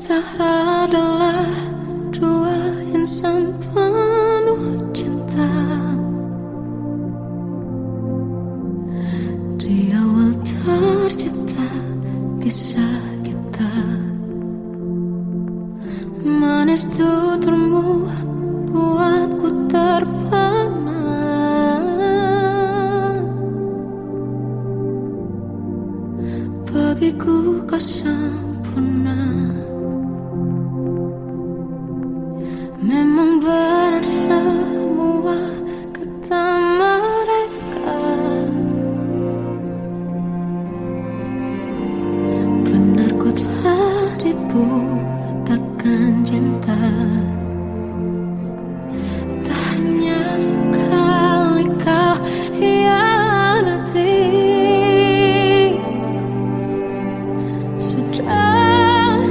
Kita adalah dua insan penuh cinta. Di awal tercipta kisah kita, manis tuturmu buatku terpana. Bagiku kau sempurna. Memang benar semua kata mereka, benar ku telah dibutakan cinta. Tak hanya sekali kau hianati, sudah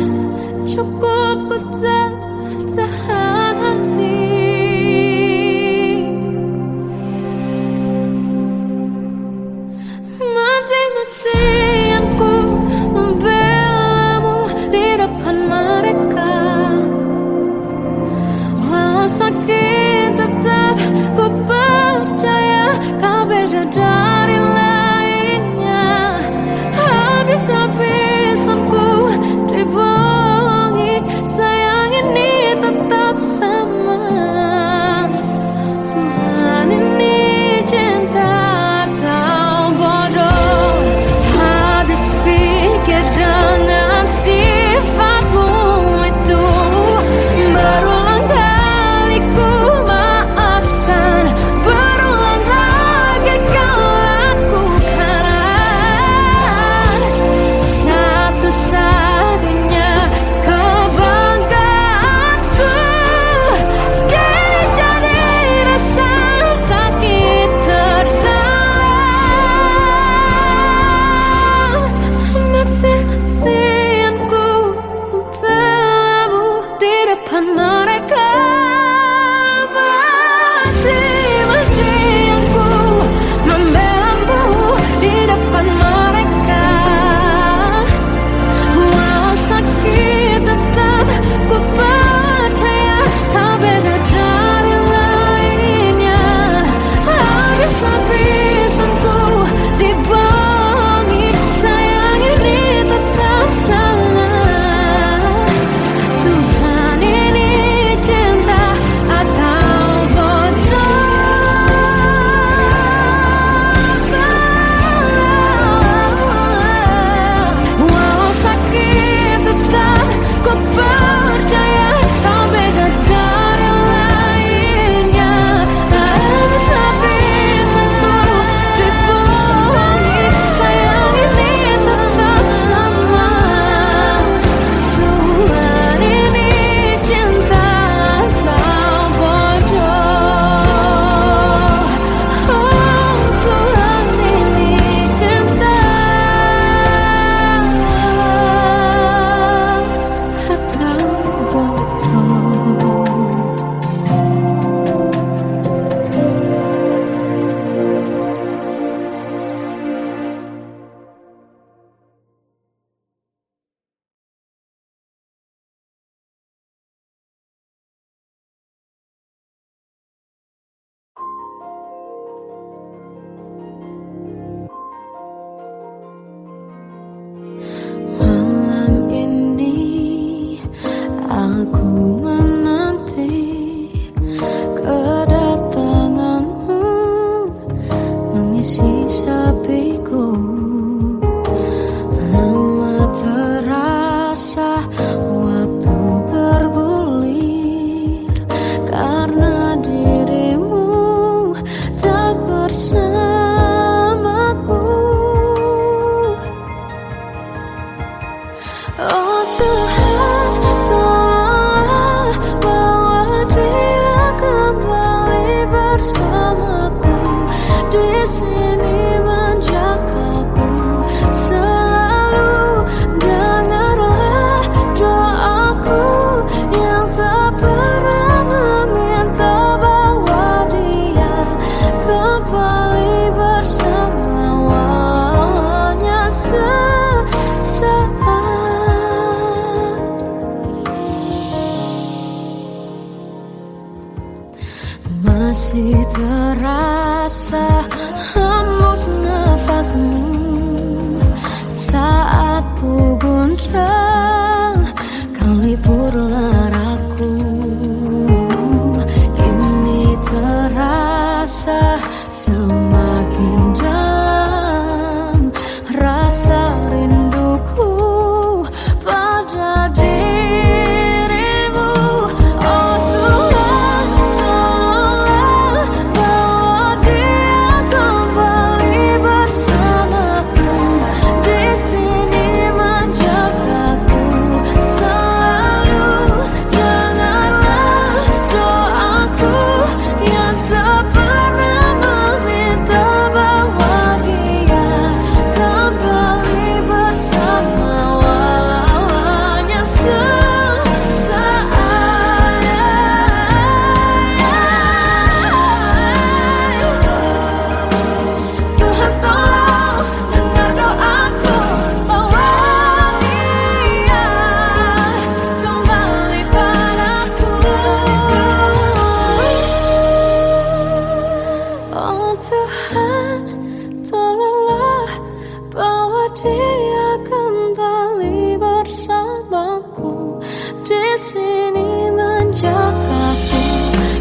dia kembali bersamaku di sini menjagaku.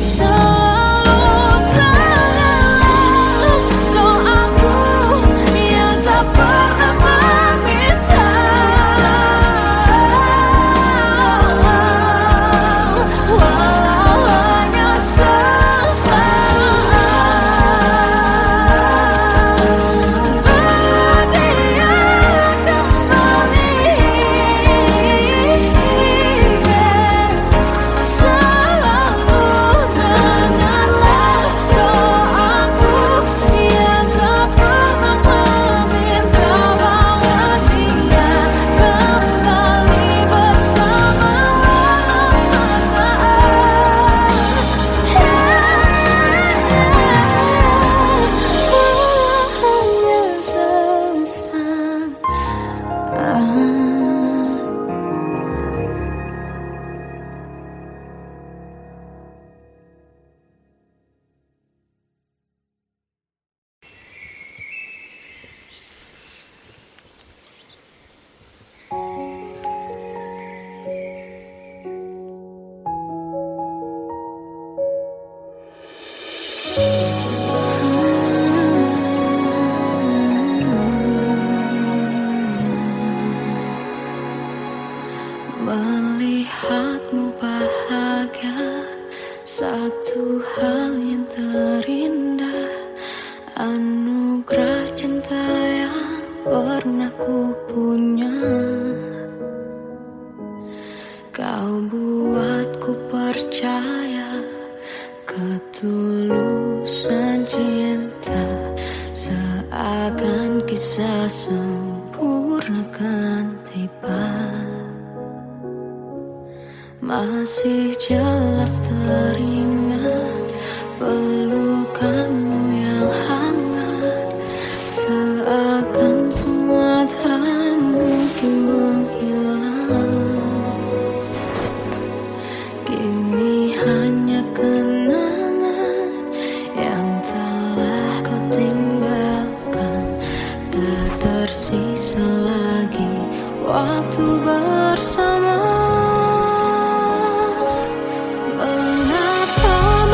Selalu dalam doaku yang tak pernah meminta, walau hanya sesaat. Berdia kembali, selalu dengarlah doaku yang tak pernah meminta, bahwa dia kembali bersama walau sesaat. Hanya sesaat. Melihatmu bahagia, satu hal yang terindah, anugerah cinta yang pernah ku punya. Kau buatku percaya ketulusan cinta, seakan kisah sempurna kan tiba. Masih jelas teringat pelukanmu yang hangat, seakan semua tak mungkin menghilang. Kini hanya kenangan yang telah kau tinggalkan, tak tersisa lagi waktu bersama.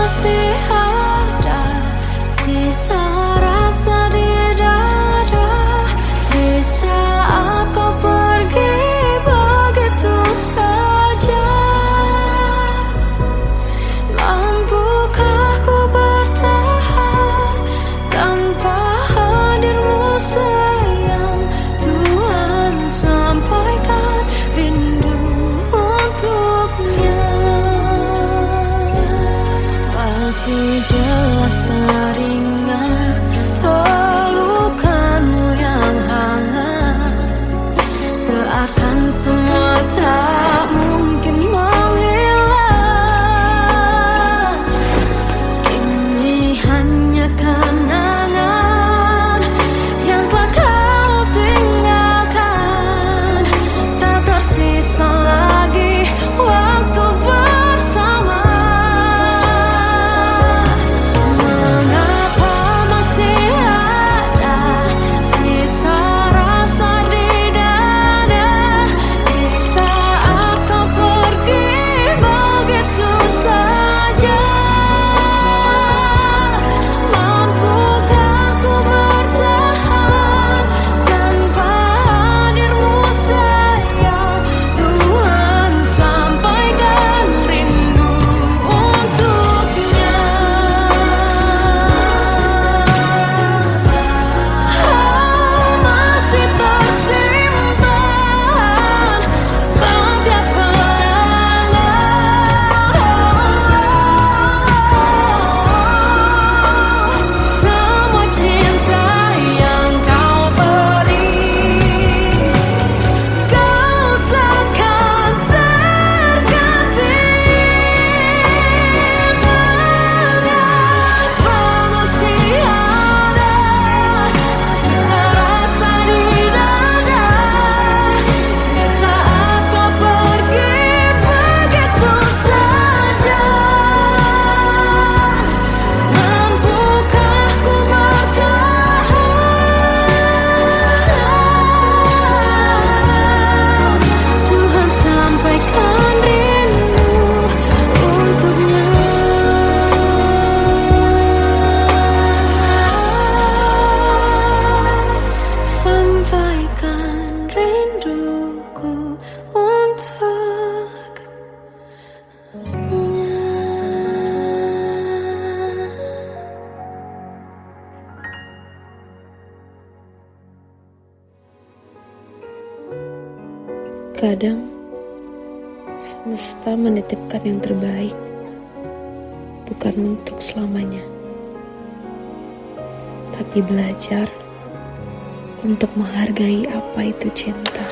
Masih ada sisa rasa di dada di saat kau pergi begitu saja. Mampukah ku bertahan tanpa hadirmu sayang? Tuhan sampaikan rindu untuknya. Masih jelas teringat pelukanmu yang hangat, seakan semua tak mungkin menghilang. Kini hanya kenangan yang telah kau tinggalkan, tak tersisa lagi waktu bersama. Sisa rasa di dada di saat Kadang semesta menitipkan yang terbaik, bukan untuk selamanya, tapi belajar untuk menghargai apa itu cinta.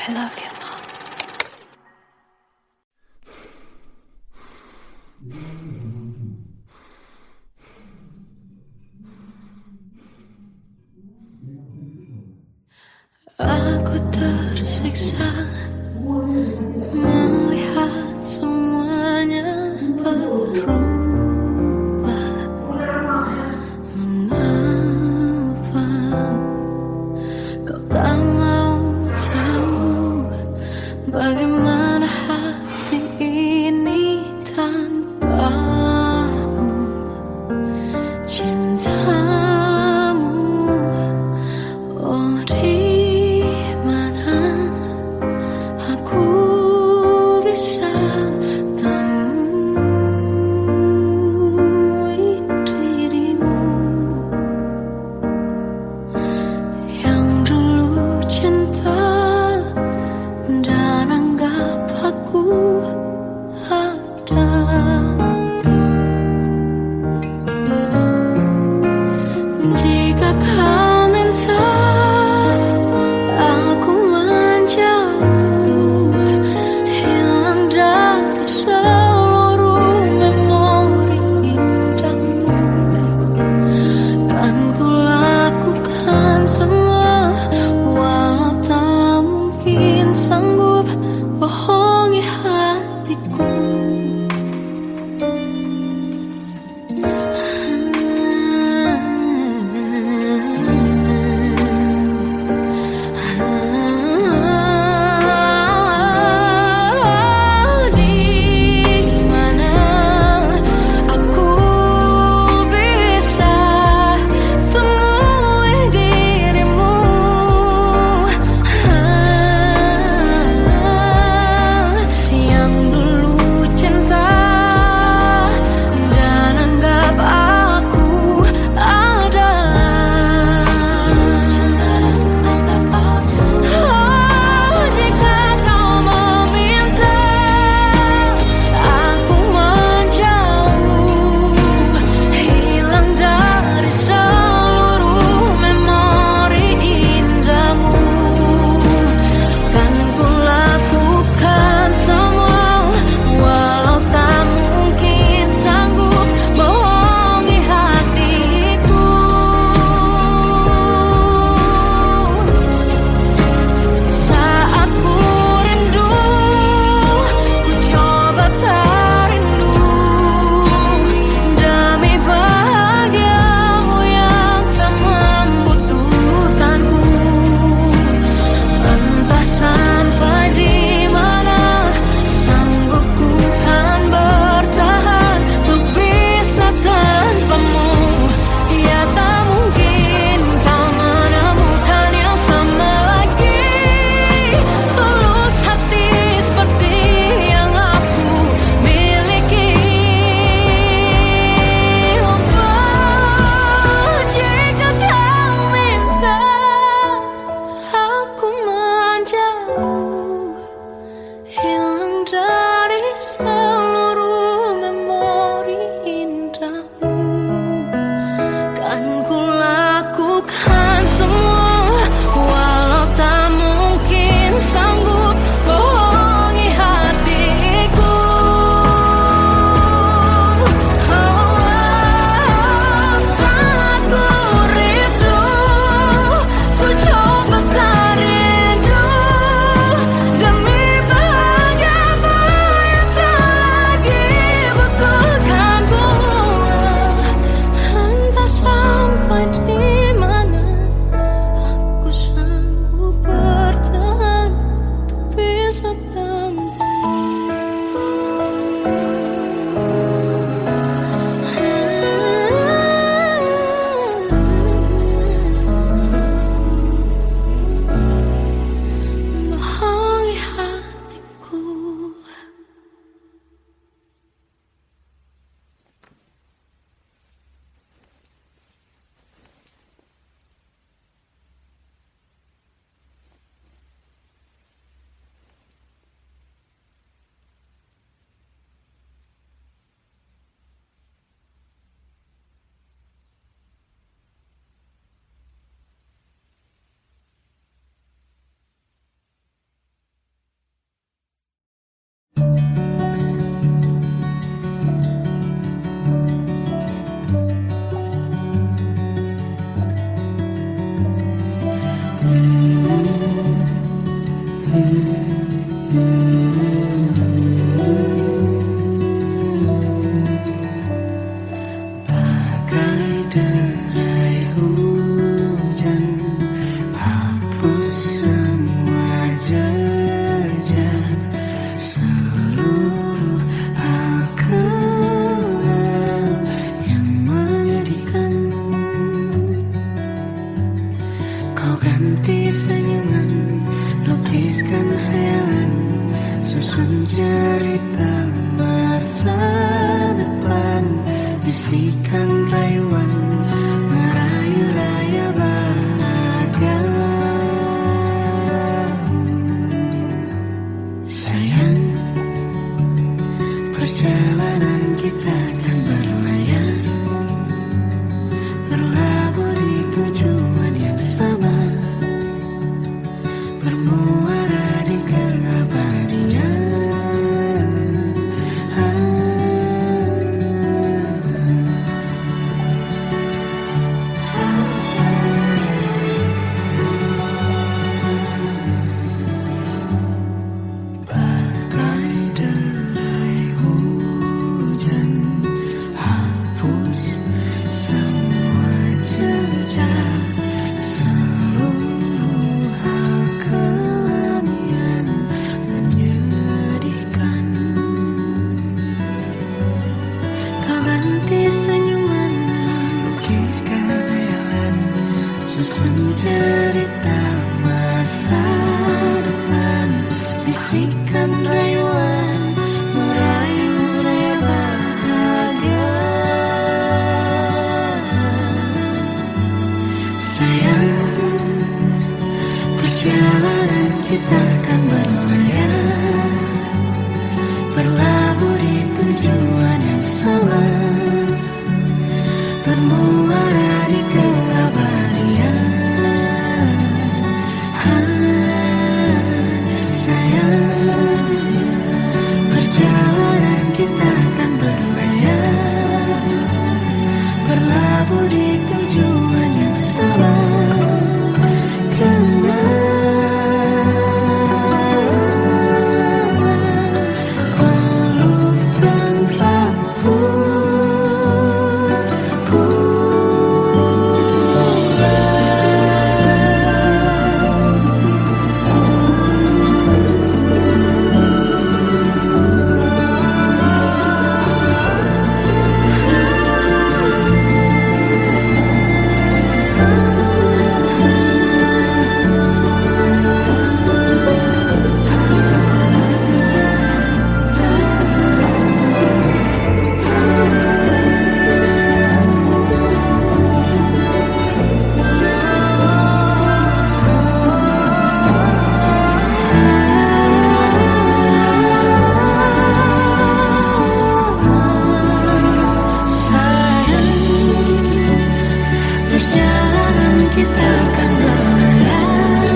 I love you, Mom. Aku tersiksa melihat semuanya berubah. Mengapa kau tak mau tahu bagaimana hati ini tanpamu? Cintamu, oh di mana bisikan rayuan merayu raya bahagia. Sayang, perjalanan kita akan berlayar, berlabuh di tujuan yang sama, bermuara di keabadian. Bagai derai hujan, hapus semua jejak, seluruh hal kelam yang menyedihkan. Kau ganti senyuman, lukiskan hayalan, susun cerita masa depan, bisikan rayuan merayu raya bahagia. Sayang, perjalanan kita akan berlayar, berlabuh di tujuan yang sama, bermuara di keabadian. Sayang, perjalanan kita akan berlayar, berlabuh di tujuan yang sama. Peluk tempatku, perjalanan kita akan berlayar,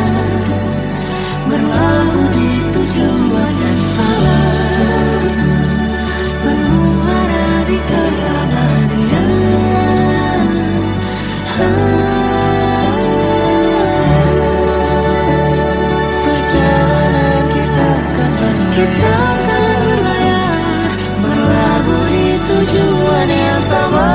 berlabuh di tujuan yang sama, bermuara di keabadian. Perjalanan kita akan berlayar, berlabuh di tujuan yang sama.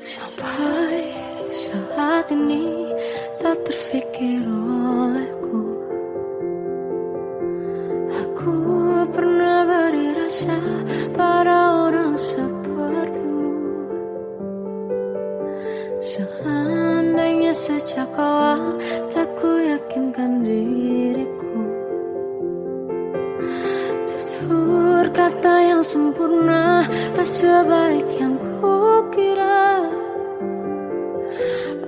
Sampai saat ini tak terfikir olehku, aku pernah beri rasa pada orang sepertimu. Seandainya sejak awal tak ku yakinkan diriku, tutur kata yang sempurna tak sebaik yang kukira.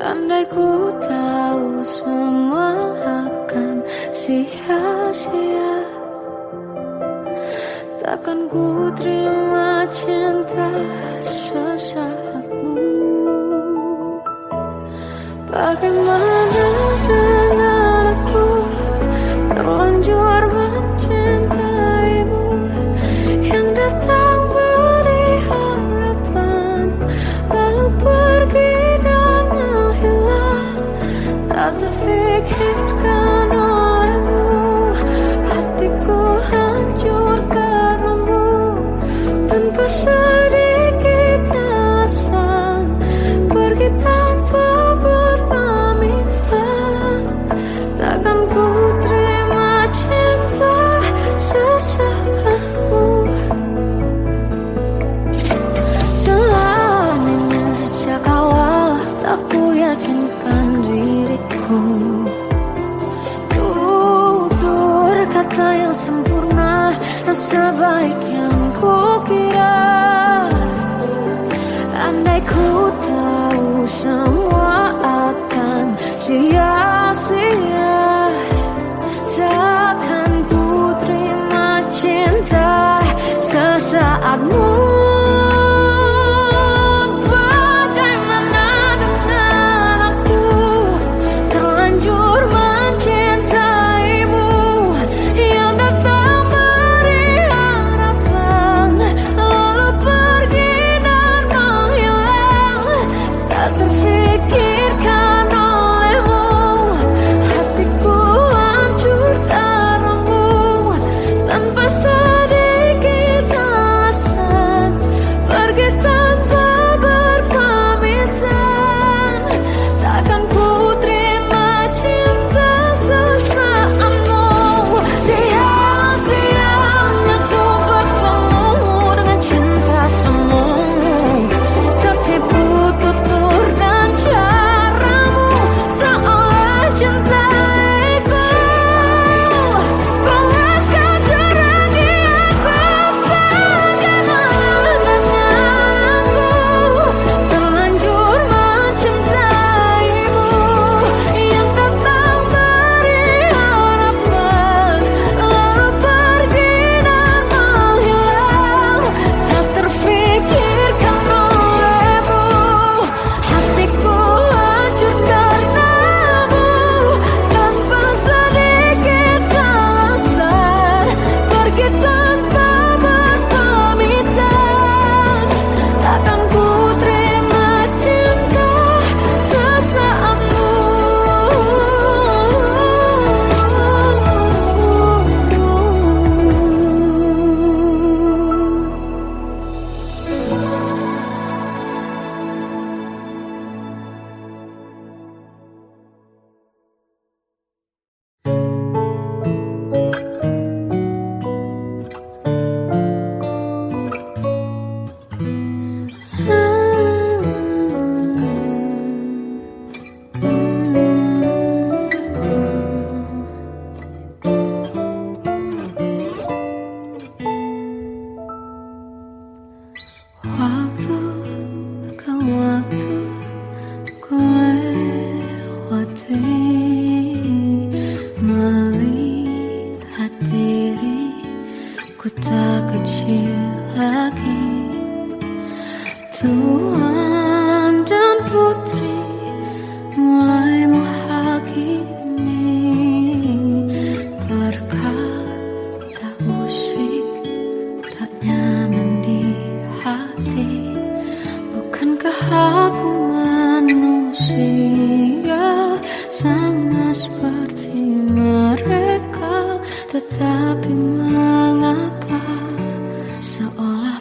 Andai ku tahu semua akan sia-sia, takkan ku terima cinta sesaatmu. Bagaimana dengan aku, terlanjur mencintaimu, yang datang beri harapan, lalu pergi dan menghilang. Tak terfikirkan olehmu, hatiku hancur karenamu, tanpa sedikit alasan, pergi tanpa berpamitan. Takkan ku terima cinta sesaatmu. Selamanya sejak awal tak ku yakinkan diriku, tutur kata yang sempurna tak sebaik yang ku kira. Andai ku tahu semua akan sia-sia, takkan ku terima cinta sesaatmu. Bagaimana dengan aku, terlanjur mencintaimu, yang datang beri harapan, lalu pergi dan menghilang. Tak terfikirkan olehmu, hatiku hancur karenamu, tanpa sedikit alasan, pergi tanpa berpamitan. Takkan ku terima cinta sesaatmu. Siang-siangnya ku bertemu dengan cinta semu, tertipu tutur dan caramu, seolah cintaiku. Panaskan jerami aku, bagaimana dengan aku, terlanjur mencintaimu, yang datang beri harapan, lalu pergi dan menghilang. Tak terfikirkan olehmu, hatiku hancur karenamu, tanpa sedikit alasan, pergi tanpa berpamitan. Takkan ku terima cinta sesaatmu. Waktu ke waktu ku lewati, melihat diriku tak kecil lagi. Tuan dan putri mulai menghakimi, berkata musik tak nyaman di hati. Bukankah aku manusia sama seperti mereka? Tetapi mengapa seolah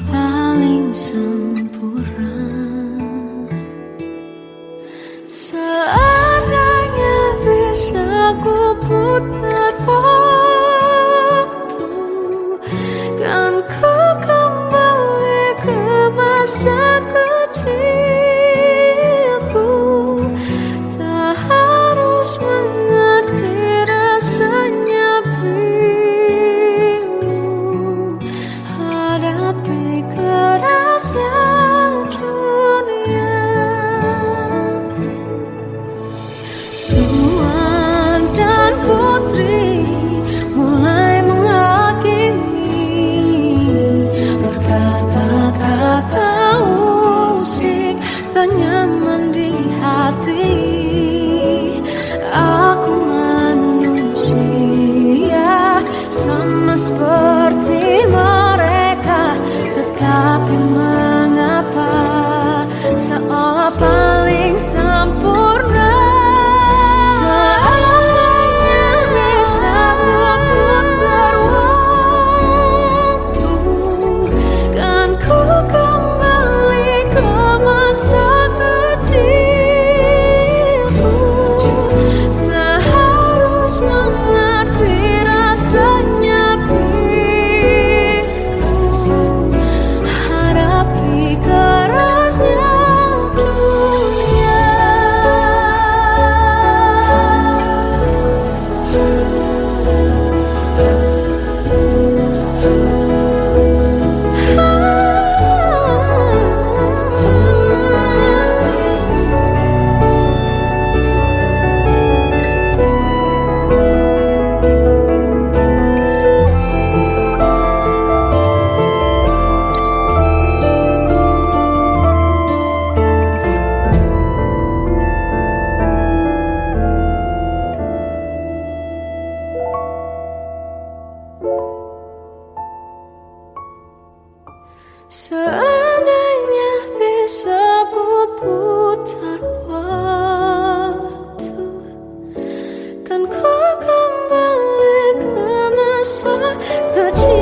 Kan ku kembali ke masa kecilku.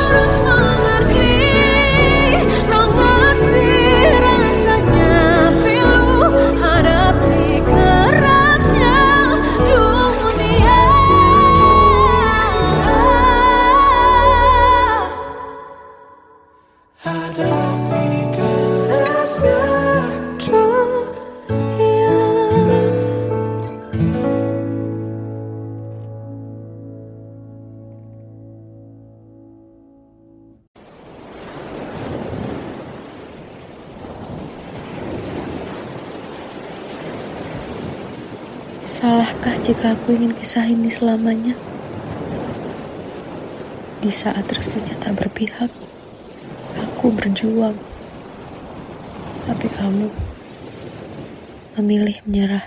Terus mengerti rasanya pilu hadapi kerasnya dunia. Hadapi kerasnya dunia. Salahkah jika aku ingin kisah ini selamanya? Di saat restunya tak berpihak, aku berjuang. Tapi kamu memilih menyerah.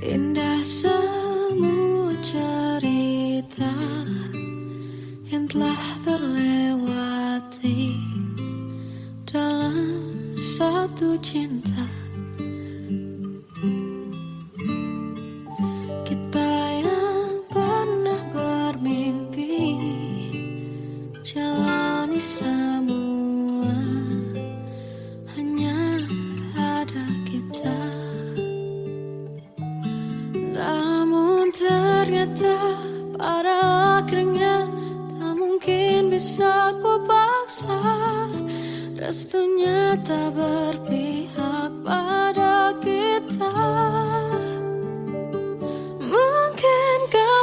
Indah semua cerita yang telah terlewati dalam satu cinta. Kita yang pernah bermimpi jalani semua, hanya ada kita. Namun ternyata pada akhirnya tak mungkin bisa ku paksa. Restunya tak berpihak pada kita. Mungkinkah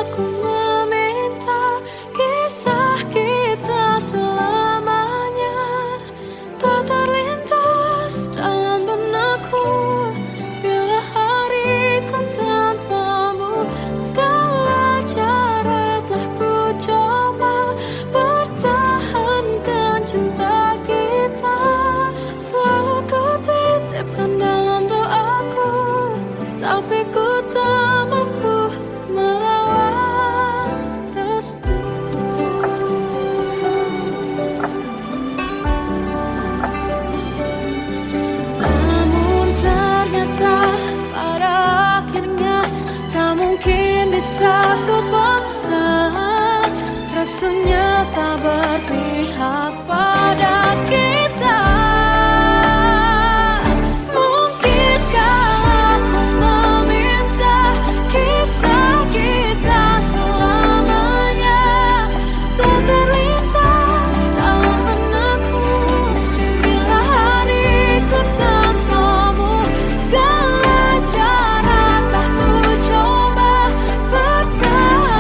aku meminta kisah kita selamanya tak terlintas dalam benakku bila hariku tanpamu. Segala cara telah ku coba pertahankan cinta kita. Selalu ku titipkan dalam doaku, tapi ku tak mampu merawat restu. Namun ternyata pada akhirnya tak mungkin bisa ku paksa. Restunya tak berpihak pada kita. Mungkinkah aku meminta kisah kita selamanya tak terlintas dalam benakku bila hariku tanpamu. Segala cara telah ku coba pertahankan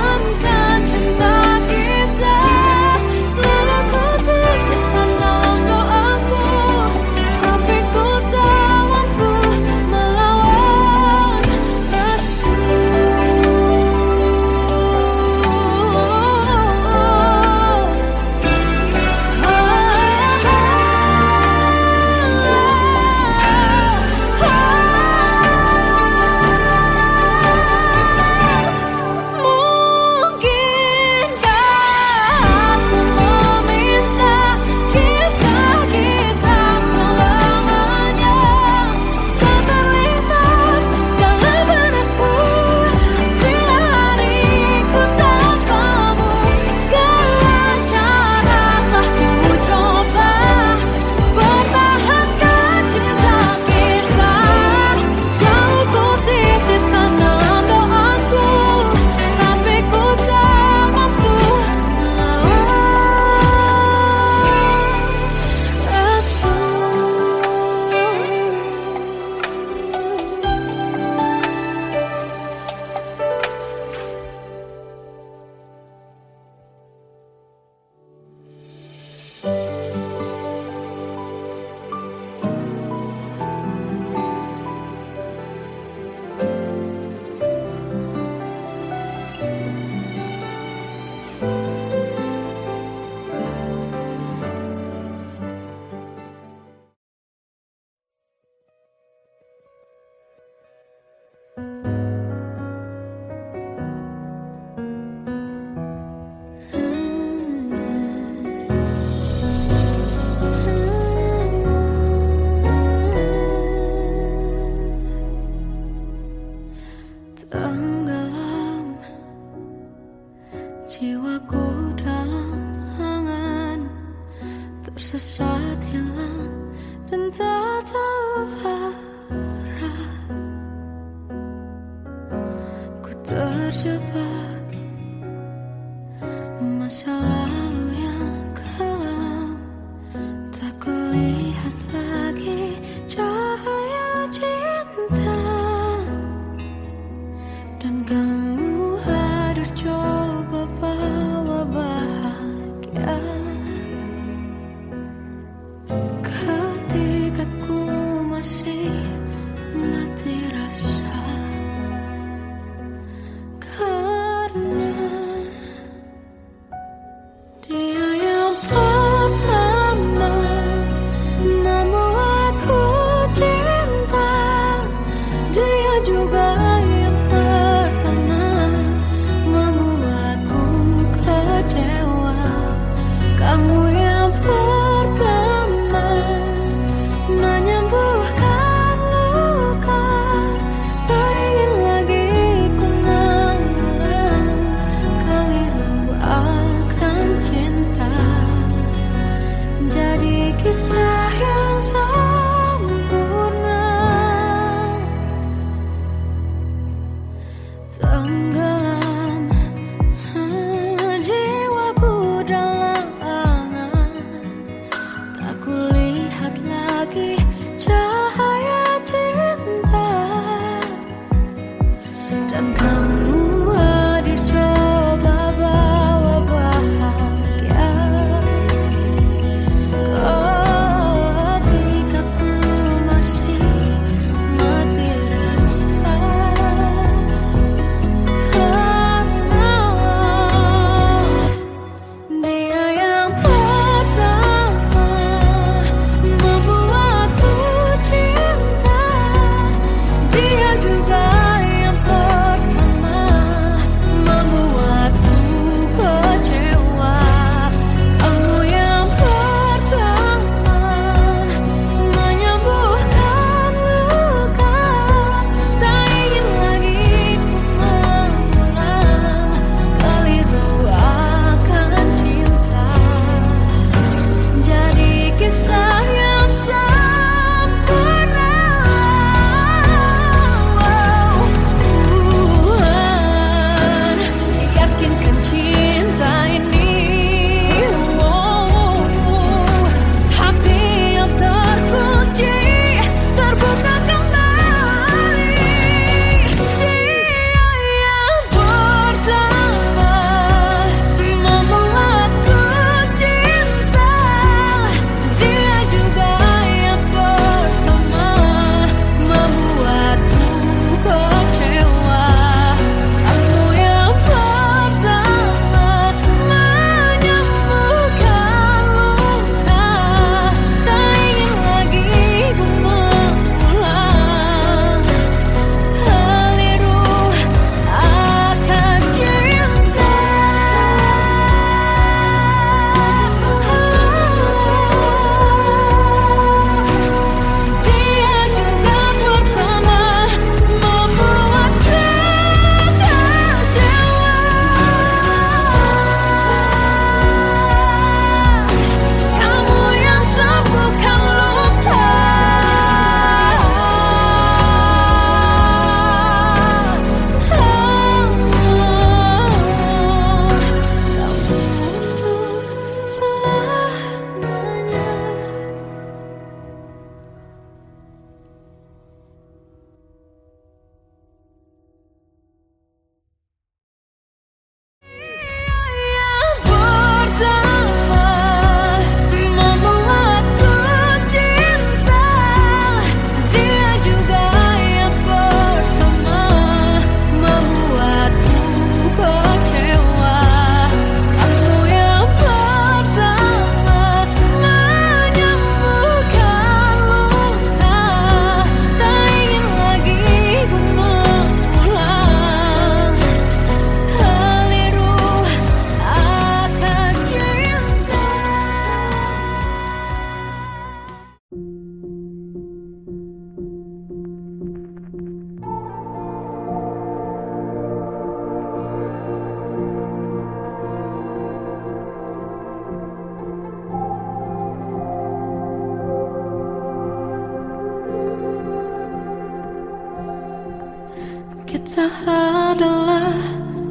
Kita adalah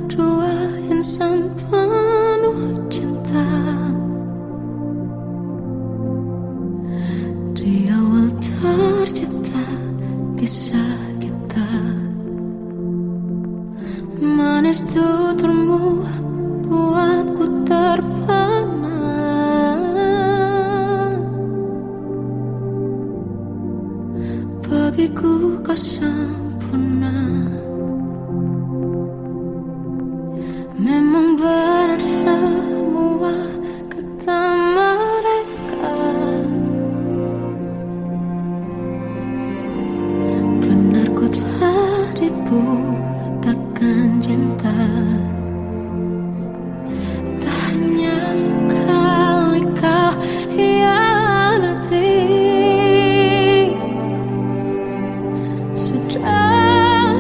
dua insan penuh cinta. Di awal tercipta kisah kita, manis tuturmu buatku terpana. Bagiku kau sempurna. Memang benar semua kata mereka, benar ku telah dibutakan cinta. Tak hanya sekali kau hianati, sudah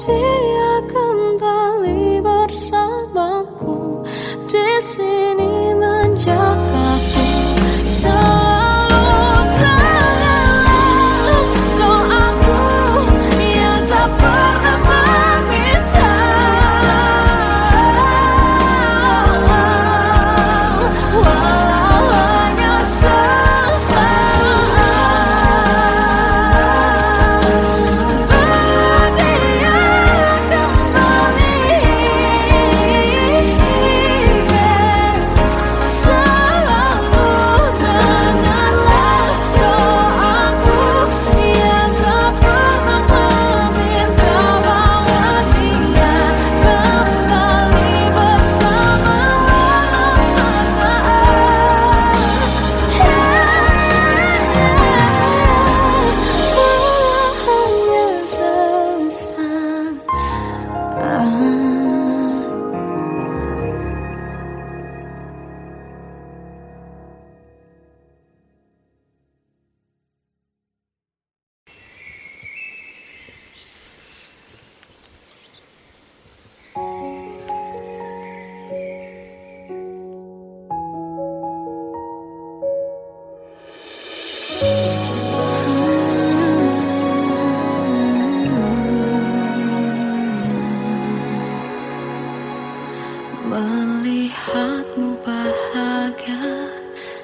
dia kembali bersamaku di sini menjagaku. Selalu dalam doaku yang tak pernah meminta, walau hanya sesaat. Berdia kembali, selalu dengarlah doaku yang tak pernah meminta, bahwa dia kembali bersama walau sesaat. Walau hanya sesaat. Melihatmu bahagia,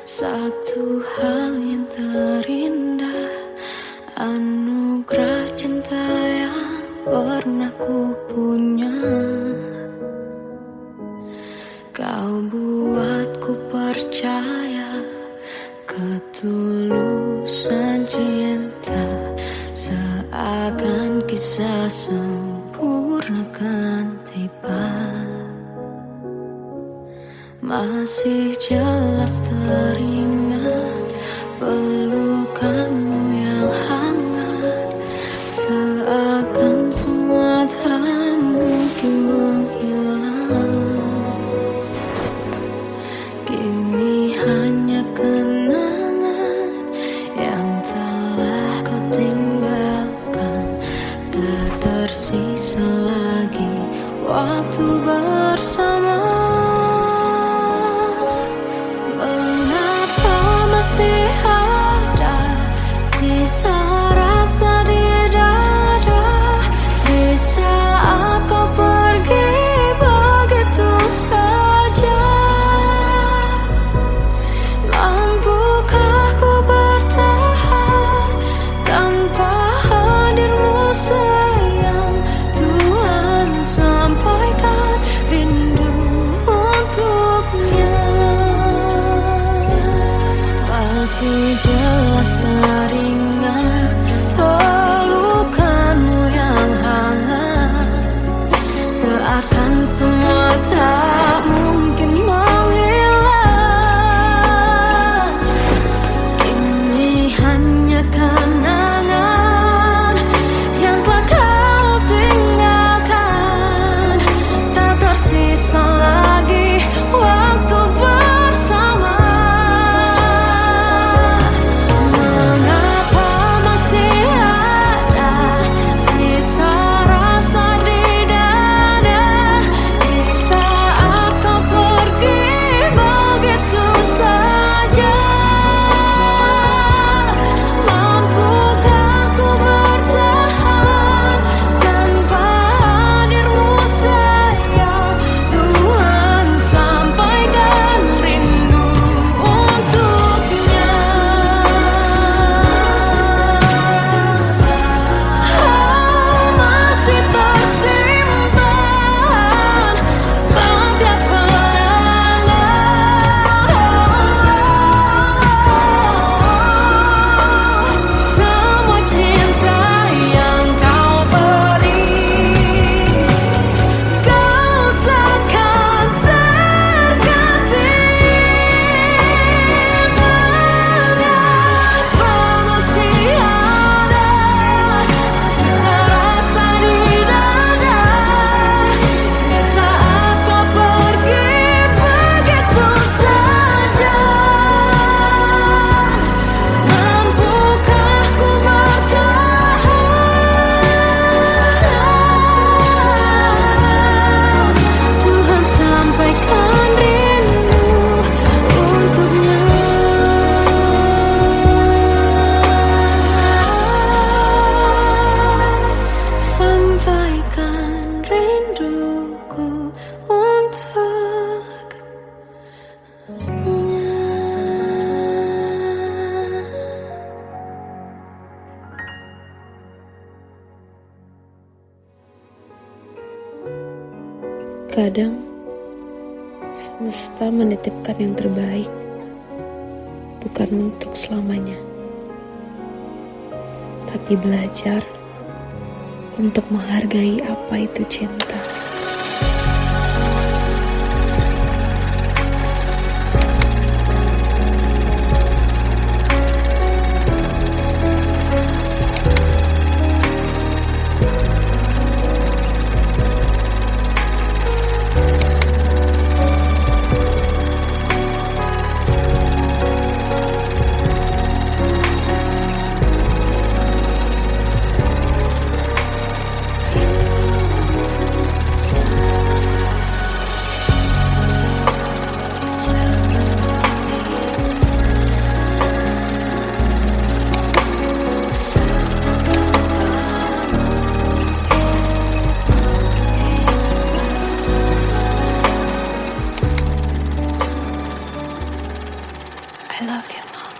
satu hal yang terindah, anugerah cinta yang pernah ku punya. Kau buatku percaya ketulusan cinta, seakan kisah sempurna kan tiba. Masih jelas teringat pelukanmu yang hangat, seakan semua tak mungkin menghilang. Kini hanya kenangan yang telah kau tinggalkan, tak tersisa lagi waktu bersama. Masih ada sisa rasa di dada di saat kau pergi begitu saja. Mampukah ku bertahan tanpa hadirmu sayang? Tuhan sampaikan rindu Kadang semesta menitipkan yang terbaik, bukan untuk selamanya, tapi belajar untuk menghargai apa itu cinta. I love you, Mom.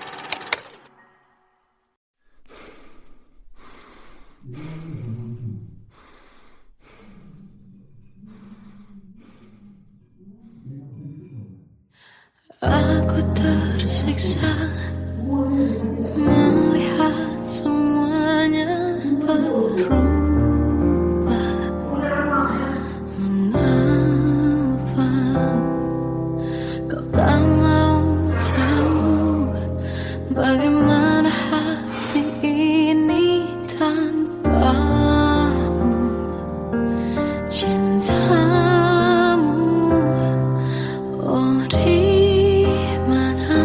Aku tersiksa melihat semuanya berubah. Mengapa kau tak mau tahu bagaimana hati ini tanpamu? Cintamu, oh di mana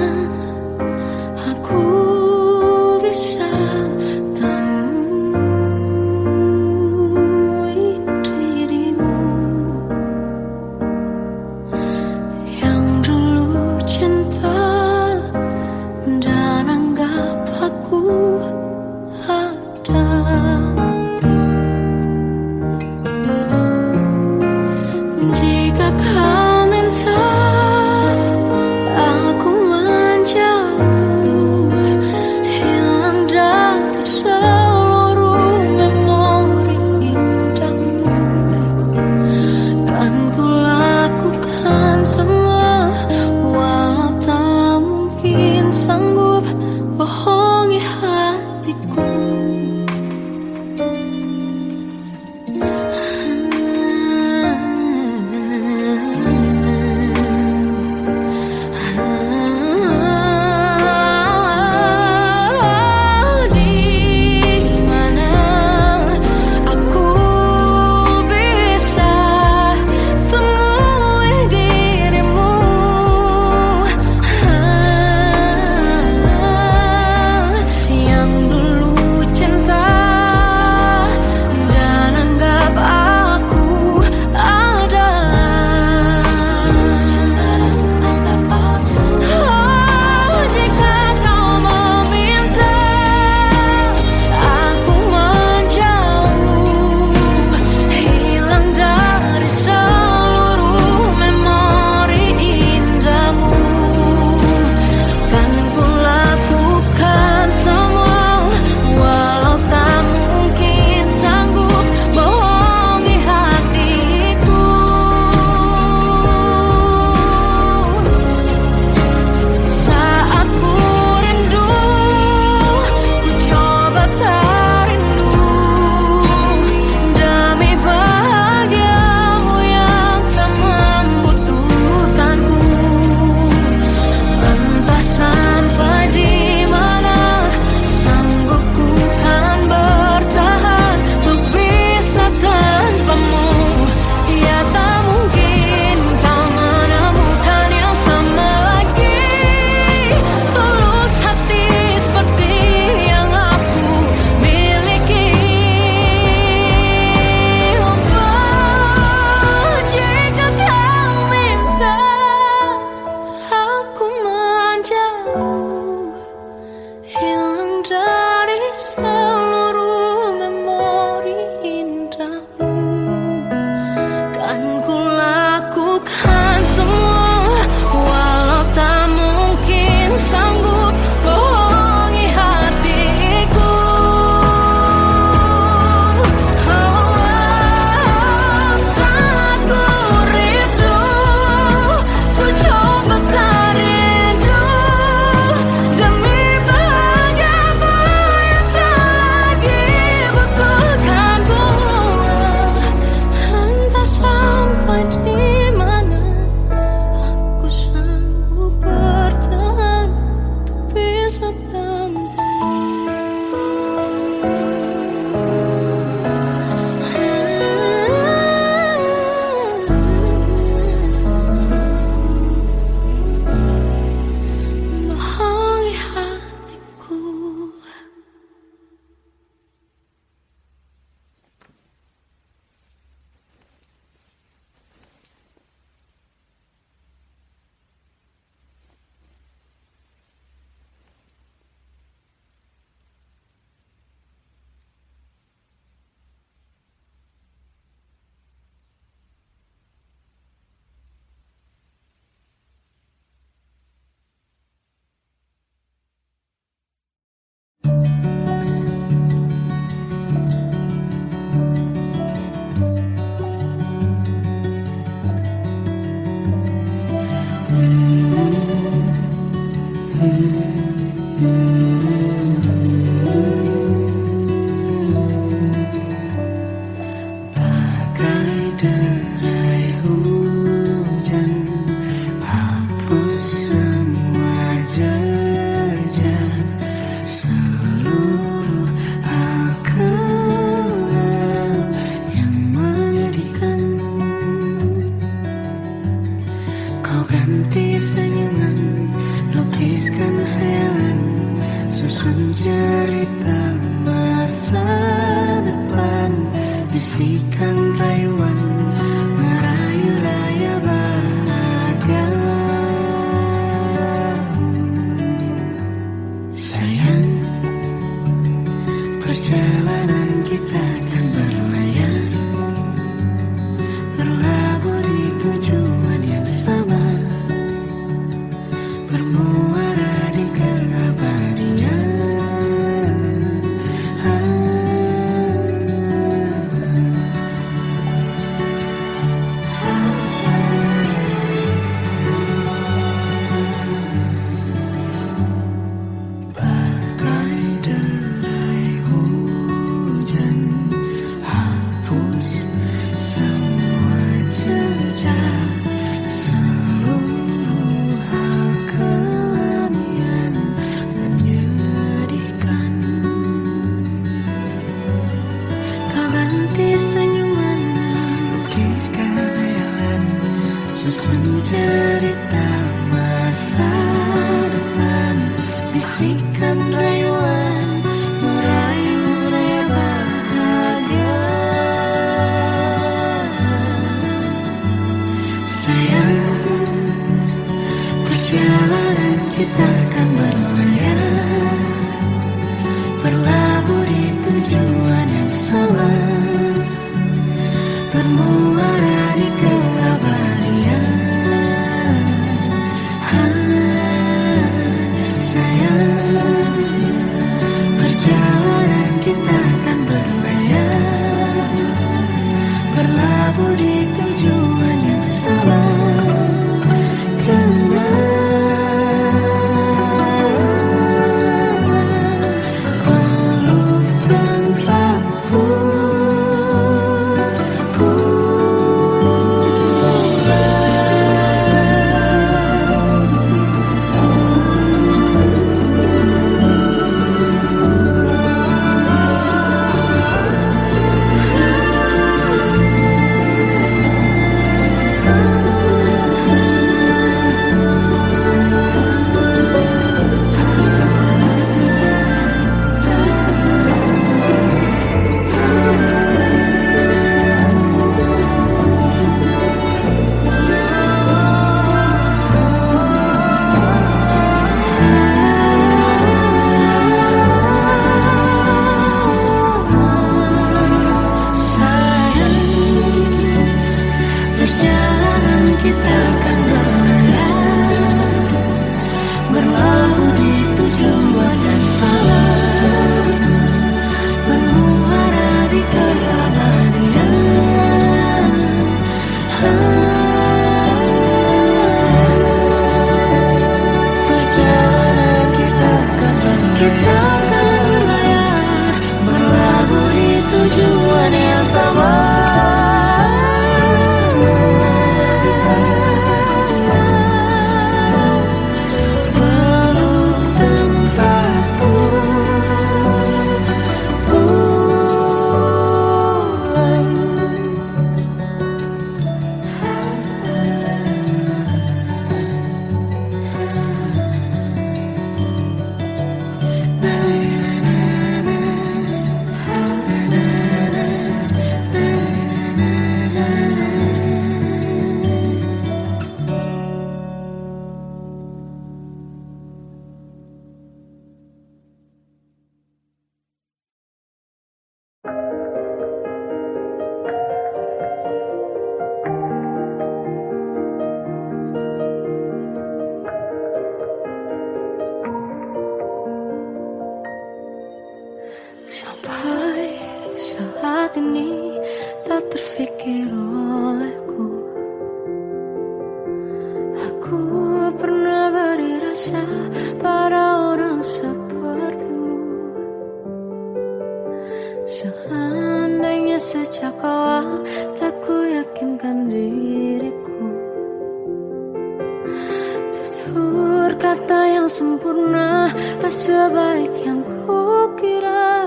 Bagai derai hujan, hapus semua jejak seluruh hal kelam yang menyedihkan. Kau ganti senyuman, lukiskan hayalan, susun cerita masa depan, bisikan rayuan, merayu raya bahagia. Sayang, perjalanan kita kan berlayar, berlabuh di tujuan yang sama, bermuara di keabadian. Bagai derai hujan, hapus semua jejak seluruh hal kelam yang menyedihkan. Kau ganti senyuman, lukiskan hayalan, susun cerita masa depan, bisikan rayuan, merayu raya bahagia. Sayang, perjalanan kita kan berlayar, berlabuh di tujuan yang sama, bermuara di keabadian. Sayang, perjalanan kita kan berlayar, berlabuh di tujuan yang sama. Peluk tanpaku perjalanan kita kan berlayar, berlabuh di tujuan yang sama, bermuara di keabadian. Perjalanan kita kan berlayar, berlabuh di tujuan yang sama. terfikir olehku. Aku pernah beri rasa pada orang sepertimu. Seandainya sejak awal tak ku yakinkan diriku, tutur kata yang sempurna tak sebaik yang ku kira.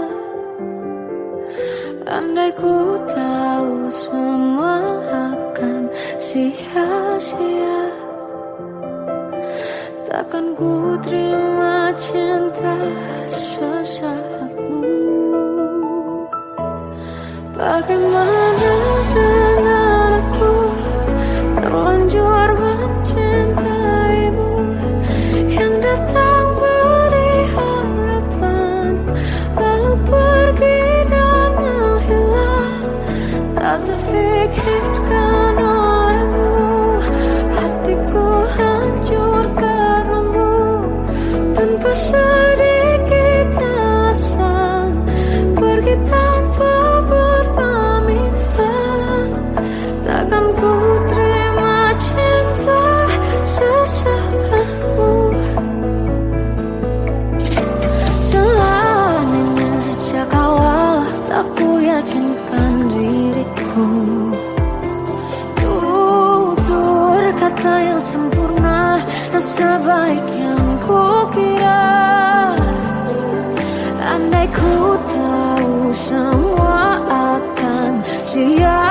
Andai ku tahu semua akan sia-sia, takkan ku terima cinta sesaatmu. Bagaimana dengan aku terlanjur mencintaimu, yang datang beri harapan lalu pergi dan menghilang. Tak terfikirkan olehmu, hatiku hancur karenamu. Tanpa sedikit alasan pergi tanpa berpamitan. Takkan ku terima cinta sesaatmu. Seandainya sejak awal tak ku yakinkan diriku, tutur kata yang sempurna tak sebaik yang ku kira. Andai ku tahu semua akan sia-sia,